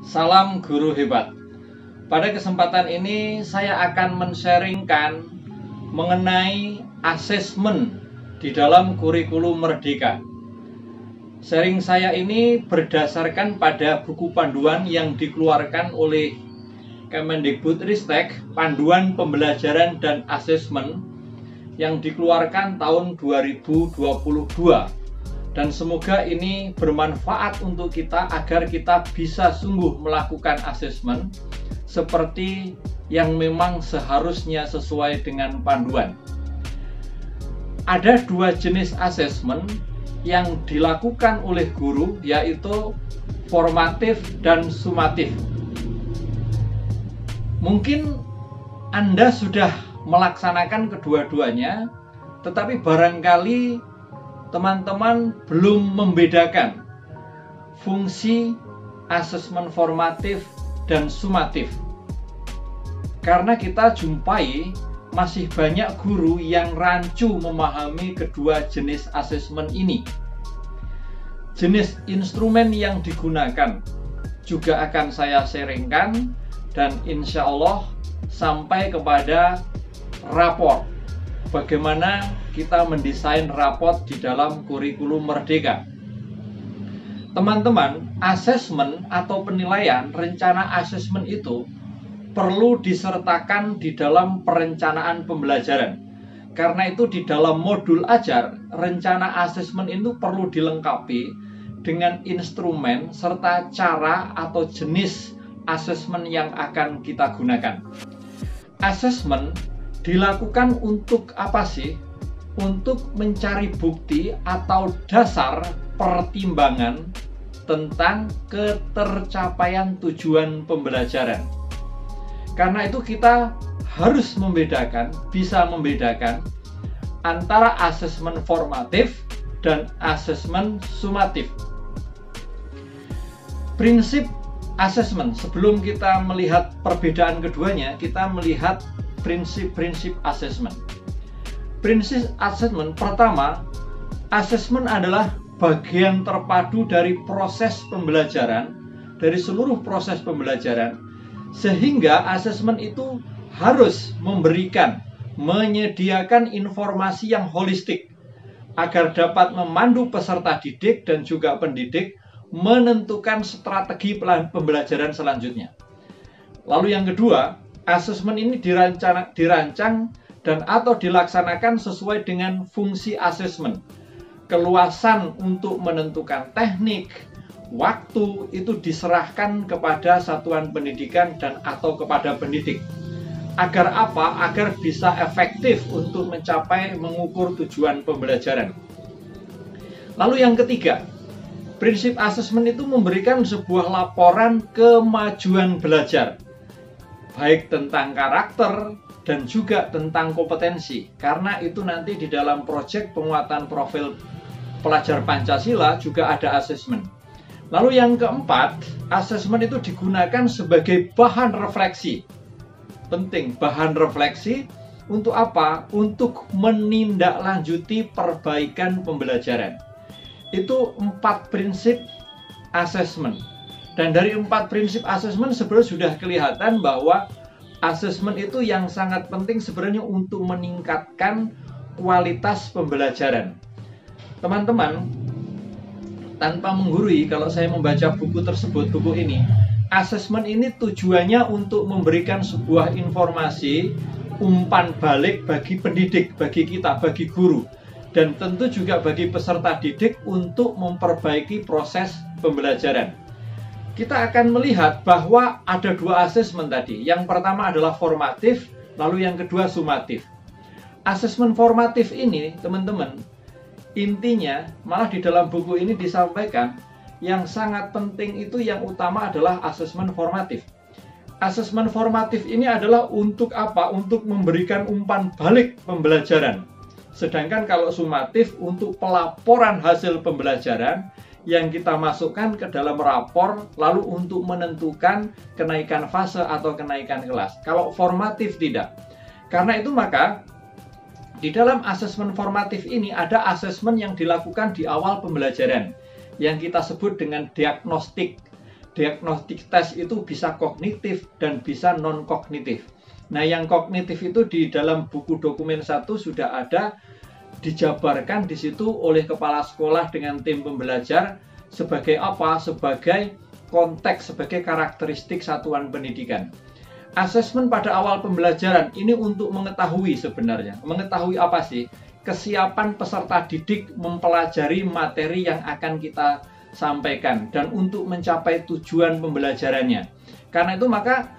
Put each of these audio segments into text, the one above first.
Salam guru hebat. Pada kesempatan ini saya akan men-sharingkan mengenai asesmen di dalam kurikulum Merdeka. Sharing saya ini berdasarkan pada buku panduan yang dikeluarkan oleh Kemendikbudristek, Panduan Pembelajaran dan Asesmen yang dikeluarkan tahun 2022. Dan semoga ini bermanfaat untuk kita agar kita bisa sungguh melakukan asesmen seperti yang memang seharusnya sesuai dengan panduan. Ada dua jenis asesmen yang dilakukan oleh guru, yaitu formatif dan sumatif. Mungkin Anda sudah melaksanakan kedua-duanya, tetapi barangkali teman-teman belum membedakan fungsi asesmen formatif dan sumatif. Karena kita jumpai masih banyak guru yang rancu memahami kedua jenis asesmen ini. Jenis instrumen yang digunakan juga akan saya sharingkan, dan insya Allah sampai kepada rapor. Bagaimana kita mendesain raport di dalam kurikulum Merdeka. Teman-teman, asesmen atau penilaian rencana asesmen itu perlu disertakan di dalam perencanaan pembelajaran. Karena itu di dalam modul ajar, rencana asesmen itu perlu dilengkapi dengan instrumen serta cara atau jenis asesmen yang akan kita gunakan. Asesmen dilakukan untuk apa sih? Untuk mencari bukti atau dasar pertimbangan tentang ketercapaian tujuan pembelajaran. Karena itu kita harus bisa membedakan antara asesmen formatif dan asesmen sumatif. Prinsip asesmen, sebelum kita melihat perbedaan keduanya, kita melihat prinsip-prinsip asesmen. Prinsip asesmen pertama, asesmen adalah bagian terpadu dari proses pembelajaran, dari seluruh proses pembelajaran, sehingga asesmen itu harus menyediakan informasi yang holistik agar dapat memandu peserta didik dan juga pendidik menentukan strategi pembelajaran selanjutnya. Lalu yang kedua, asesmen ini dirancang dan atau dilaksanakan sesuai dengan fungsi asesmen. Keluasan untuk menentukan teknik, waktu itu diserahkan kepada satuan pendidikan dan atau kepada pendidik. Agar apa? Agar bisa efektif untuk mengukur tujuan pembelajaran. Lalu yang ketiga, prinsip asesmen itu memberikan sebuah laporan kemajuan belajar, baik tentang karakter dan juga tentang kompetensi. Karena itu nanti di dalam proyek penguatan profil pelajar Pancasila juga ada asesmen. Lalu yang keempat, asesmen itu digunakan sebagai bahan refleksi. Penting, bahan refleksi untuk apa? Untuk menindaklanjuti perbaikan pembelajaran. Itu 4 prinsip asesmen. Dan dari 4 prinsip asesmen sebenarnya sudah kelihatan bahwa asesmen itu yang sangat penting sebenarnya untuk meningkatkan kualitas pembelajaran. Teman-teman, tanpa menggurui, kalau saya membaca buku tersebut, buku ini, asesmen ini tujuannya untuk memberikan sebuah informasi, umpan balik bagi pendidik, bagi kita, bagi guru, dan tentu juga bagi peserta didik untuk memperbaiki proses pembelajaran. Kita akan melihat bahwa ada 2 asesmen tadi. Yang pertama adalah formatif, lalu yang kedua sumatif. Asesmen formatif ini, teman-teman, intinya malah di dalam buku ini disampaikan yang sangat penting itu yang utama adalah asesmen formatif. Asesmen formatif ini adalah untuk apa? Untuk memberikan umpan balik pembelajaran. Sedangkan kalau sumatif untuk pelaporan hasil pembelajaran yang kita masukkan ke dalam rapor, lalu untuk menentukan kenaikan fase atau kenaikan kelas. Kalau formatif tidak. Karena itu maka di dalam asesmen formatif ini ada asesmen yang dilakukan di awal pembelajaran yang kita sebut dengan diagnostik. diagnostik tes itu bisa kognitif dan bisa non-kognitif. Nah, yang kognitif itu di dalam buku dokumen 1 sudah ada dijabarkan di situ oleh kepala sekolah dengan tim pembelajar sebagai apa? Sebagai konteks, sebagai karakteristik satuan pendidikan. Asesmen pada awal pembelajaran ini untuk mengetahui sebenarnya. Mengetahui apa sih? Kesiapan peserta didik mempelajari materi yang akan kita sampaikan dan untuk mencapai tujuan pembelajarannya. Karena itu maka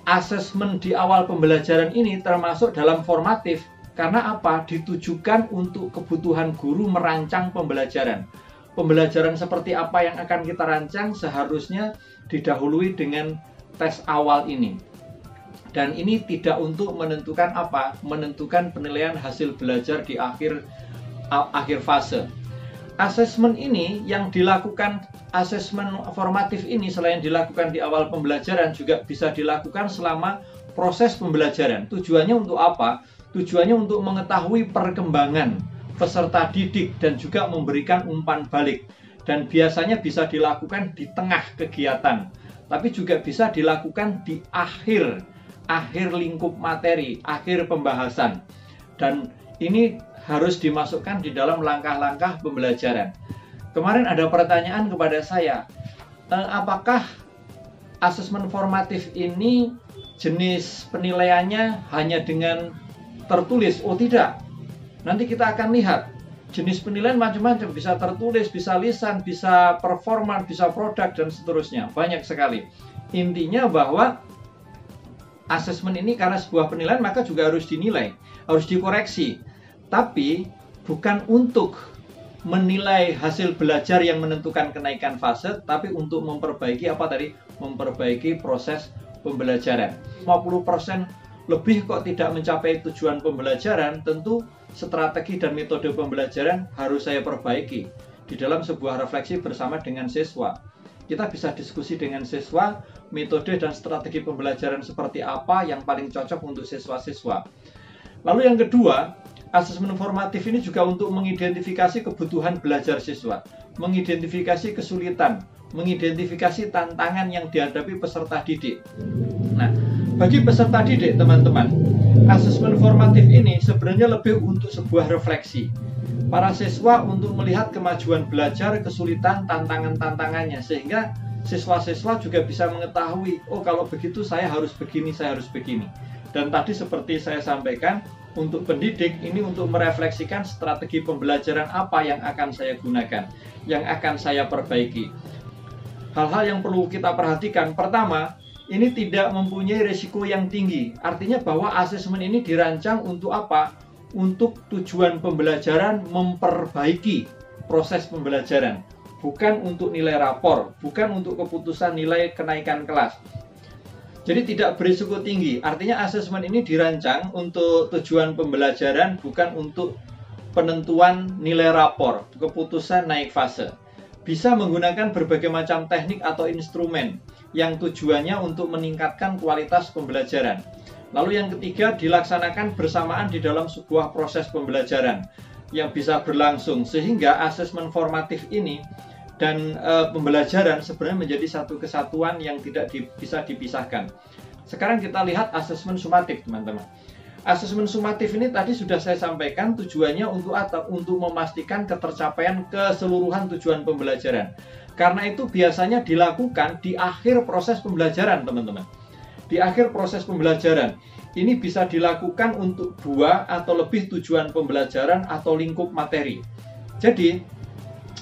asesmen di awal pembelajaran ini termasuk dalam formatif. Karena apa? Ditujukan untuk kebutuhan guru merancang pembelajaran. Pembelajaran seperti apa yang akan kita rancang seharusnya didahului dengan tes awal ini. Dan ini tidak untuk menentukan apa? Menentukan penilaian hasil belajar di akhir fase. Asesmen ini yang dilakukan, asesmen formatif ini selain dilakukan di awal pembelajaran juga bisa dilakukan selama proses pembelajaran. Tujuannya untuk apa? Tujuannya untuk mengetahui perkembangan peserta didik dan juga memberikan umpan balik. Dan biasanya bisa dilakukan di tengah kegiatan, tapi juga bisa dilakukan di akhir lingkup materi, akhir pembahasan. Dan ini harus dimasukkan di dalam langkah-langkah pembelajaran. Kemarin ada pertanyaan kepada saya, apakah asesmen formatif ini jenis penilaiannya hanya dengan tertulis? Oh tidak, nanti kita akan lihat jenis penilaian macam-macam, bisa tertulis, bisa lisan, bisa performan, bisa produk, dan seterusnya. Banyak sekali. Intinya bahwa asesmen ini karena sebuah penilaian maka juga harus dinilai, harus dikoreksi. Tapi bukan untuk menilai hasil belajar yang menentukan kenaikan fase, tapi untuk memperbaiki apa tadi? Memperbaiki proses pembelajaran. 50% lebih kok tidak mencapai tujuan pembelajaran, tentu strategi dan metode pembelajaran harus saya perbaiki di dalam sebuah refleksi bersama dengan siswa. Kita bisa diskusi dengan siswa, metode dan strategi pembelajaran seperti apa yang paling cocok untuk siswa-siswa. Lalu yang kedua, asesmen formatif ini juga untuk mengidentifikasi kebutuhan belajar siswa, mengidentifikasi kesulitan, mengidentifikasi tantangan yang dihadapi peserta didik. Nah, bagi peserta didik, teman-teman, asesmen formatif ini sebenarnya lebih untuk sebuah refleksi. Para siswa untuk melihat kemajuan belajar, kesulitan, tantangan-tantangannya, sehingga siswa-siswa juga bisa mengetahui, oh kalau begitu saya harus begini, saya harus begini. Dan tadi seperti saya sampaikan, untuk pendidik ini untuk merefleksikan strategi pembelajaran apa yang akan saya gunakan, yang akan saya perbaiki. Hal-hal yang perlu kita perhatikan, pertama, ini tidak mempunyai risiko yang tinggi. Artinya bahwa asesmen ini dirancang untuk apa? Untuk tujuan pembelajaran memperbaiki proses pembelajaran. Bukan untuk nilai rapor, bukan untuk keputusan nilai kenaikan kelas. Jadi tidak berisiko tinggi. Artinya asesmen ini dirancang untuk tujuan pembelajaran, bukan untuk penentuan nilai rapor, keputusan naik fase. Bisa menggunakan berbagai macam teknik atau instrumen yang tujuannya untuk meningkatkan kualitas pembelajaran. Lalu yang ketiga, dilaksanakan bersamaan di dalam sebuah proses pembelajaran yang bisa berlangsung, sehingga asesmen formatif ini dan pembelajaran sebenarnya menjadi satu kesatuan yang tidak bisa dipisahkan. Sekarang kita lihat asesmen sumatif, teman-teman. Asesmen sumatif ini tadi sudah saya sampaikan tujuannya untuk memastikan ketercapaian keseluruhan tujuan pembelajaran. Karena itu biasanya dilakukan di akhir proses pembelajaran, teman-teman. Di akhir proses pembelajaran. Ini bisa dilakukan untuk 2 atau lebih tujuan pembelajaran atau lingkup materi. Jadi,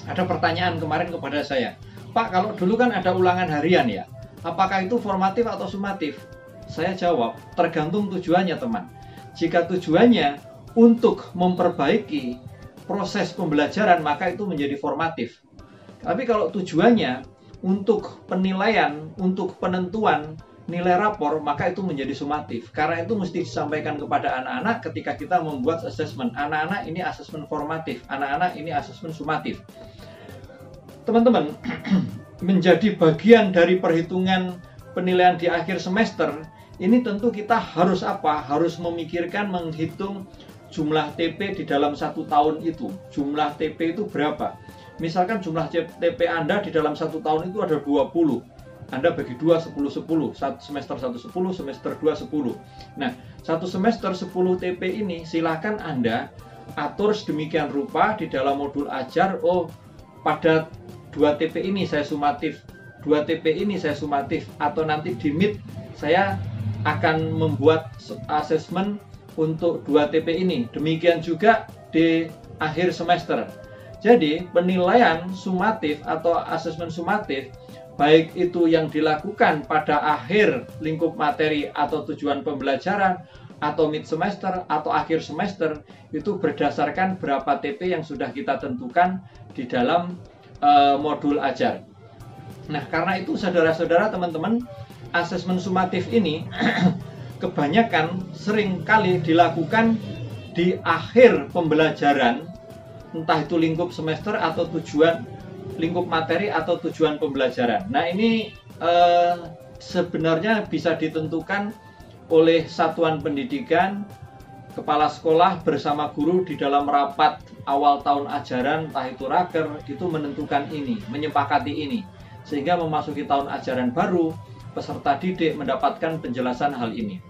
ada pertanyaan kemarin kepada saya, Pak, kalau dulu kan ada ulangan harian ya, apakah itu formatif atau sumatif? Saya jawab, tergantung tujuannya, teman. Jika tujuannya untuk memperbaiki proses pembelajaran, maka itu menjadi formatif. Tapi kalau tujuannya untuk penilaian, untuk penentuan nilai rapor, maka itu menjadi sumatif. Karena itu mesti disampaikan kepada anak-anak ketika kita membuat asesmen. Anak-anak ini asesmen formatif, anak-anak ini asesmen sumatif. Teman-teman, menjadi bagian dari perhitungan penilaian di akhir semester, ini tentu kita harus apa? Harus memikirkan, menghitung jumlah TP di dalam 1 tahun itu. Jumlah TP itu berapa? Misalkan jumlah TP Anda di dalam 1 tahun itu ada 20. Anda bagi 2, 10, 10. Semester 1, 10, semester 2, 10. Nah, 1 semester 10 TP ini silahkan Anda atur sedemikian rupa di dalam modul ajar. Oh, pada 2 TP ini saya sumatif, 2 TP ini saya sumatif. Atau nanti di Meet saya akan membuat asesmen untuk 2 TP ini. Demikian juga di akhir semester. Jadi penilaian sumatif atau asesmen sumatif, baik itu yang dilakukan pada akhir lingkup materi atau tujuan pembelajaran, atau mid semester, atau akhir semester, itu berdasarkan berapa TP yang sudah kita tentukan di dalam modul ajar. Nah, karena itu saudara-saudara, teman-teman, asesmen sumatif ini kebanyakan sering kali dilakukan di akhir pembelajaran, entah itu lingkup semester atau tujuan lingkup materi atau tujuan pembelajaran. Nah, ini sebenarnya bisa ditentukan oleh satuan pendidikan, kepala sekolah bersama guru di dalam rapat awal tahun ajaran, entah itu raker, itu menentukan ini, menyepakati ini. Sehingga memasuki tahun ajaran baru, peserta didik mendapatkan penjelasan hal ini.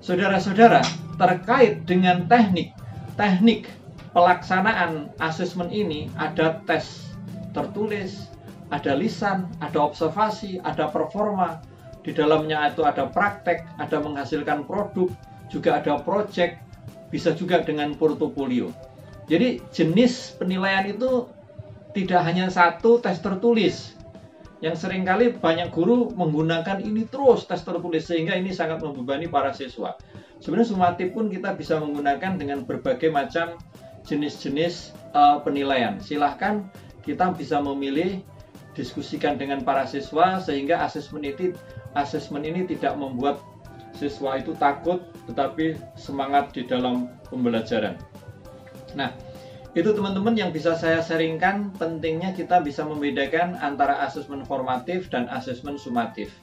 Saudara-saudara, terkait dengan teknik pelaksanaan asesmen ini, ada tes tertulis, ada lisan, ada observasi, ada performa. Di dalamnya itu ada praktek, ada menghasilkan produk, juga ada project, bisa juga dengan portofolio. Jadi jenis penilaian itu tidak hanya satu tes tertulis. Yang seringkali banyak guru menggunakan ini terus tes tertulis, sehingga ini sangat membebani para siswa. Sebenarnya sumatif pun kita bisa menggunakan dengan berbagai macam jenis-jenis penilaian. Silahkan kita bisa memilih, diskusikan dengan para siswa, sehingga asesmen ini tidak membuat siswa itu takut, tetapi semangat di dalam pembelajaran. Nah, itu teman-teman yang bisa saya sharingkan, pentingnya kita bisa membedakan antara asesmen formatif dan asesmen sumatif.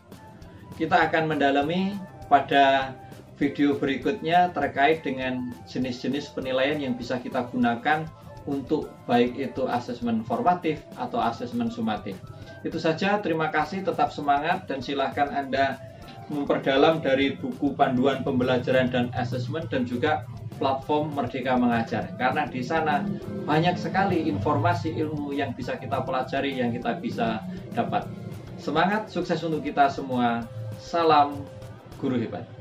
Kita akan mendalami pada video berikutnya terkait dengan jenis-jenis penilaian yang bisa kita gunakan untuk baik itu asesmen formatif atau asesmen sumatif. Itu saja, terima kasih, tetap semangat, dan silahkan Anda memperdalam dari buku panduan pembelajaran dan asesmen dan juga platform Merdeka Mengajar, karena di sana banyak sekali informasi ilmu yang bisa kita pelajari, yang kita bisa dapat. Semangat, sukses untuk kita semua. Salam guru hebat.